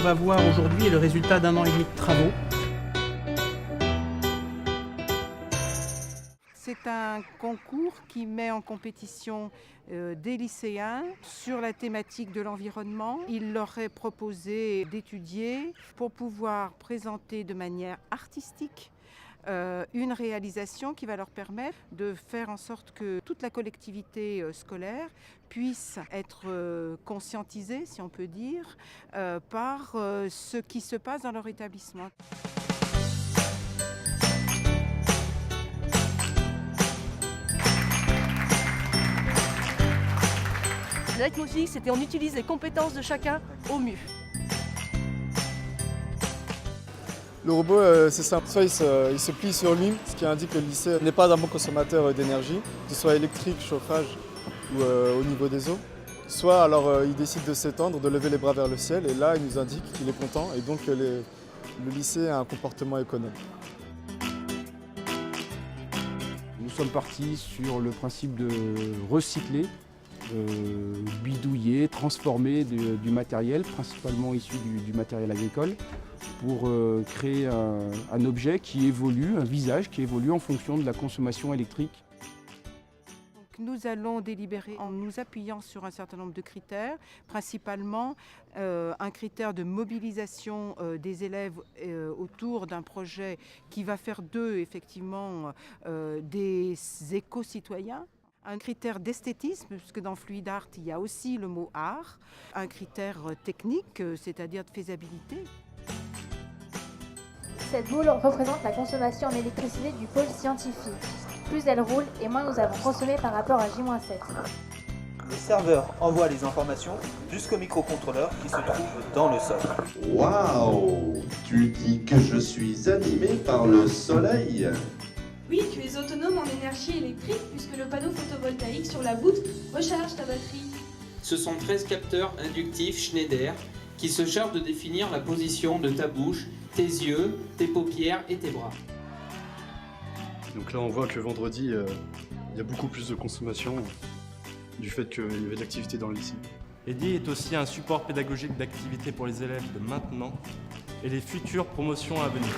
va voir aujourd'hui est le résultat d'un an et demi de travaux. C'est un concours qui met en compétition des lycéens sur la thématique de l'environnement. Il leur est proposé d'étudier pour pouvoir présenter de manière artistique une réalisation qui va leur permettre de faire en sorte que toute la collectivité scolaire puisse être conscientisée, si on peut dire, par ce qui se passe dans leur établissement. Le leitmotiv, c'était on utilise les compétences de chacun au mieux. Le robot, c'est simple. Soit il se plie sur lui, ce qui indique que le lycée n'est pas un bon consommateur d'énergie, que ce soit électrique, chauffage ou au niveau des eaux. Soit alors il décide de s'étendre, de lever les bras vers le ciel, et là il nous indique qu'il est content et donc que le lycée a un comportement économe. Nous sommes partis sur le principe de recycler, bidouiller, transformer du matériel, principalement issu du matériel agricole, pour créer un objet qui évolue, un visage qui évolue en fonction de la consommation électrique. Nous allons délibérer en nous appuyant sur un certain nombre de critères, principalement un critère de mobilisation des élèves autour d'un projet qui va faire d'eux effectivement des éco-citoyens. Un critère d'esthétisme, puisque dans Fluid Art, il y a aussi le mot art. Un critère technique, c'est-à-dire de faisabilité. Cette boule représente la consommation en électricité du pôle scientifique. Plus elle roule et moins nous avons consommé par rapport à J-7. Les serveurs envoient les informations jusqu'au microcontrôleur qui se trouve dans le sol. Waouh! Tu dis que je suis animé par le soleil? Oui, tu es autonome en énergie électrique puisque le panneau photovoltaïque sur la voûte recharge ta batterie. Ce sont 13 capteurs inductifs Schneider qui se chargent de définir la position de ta bouche, tes yeux, tes paupières et tes bras. Donc là on voit que vendredi, il y a beaucoup plus de consommation du fait qu'il y avait de l'activité dans le lycée. EDI est aussi un support pédagogique d'activité pour les élèves de maintenant et les futures promotions à venir.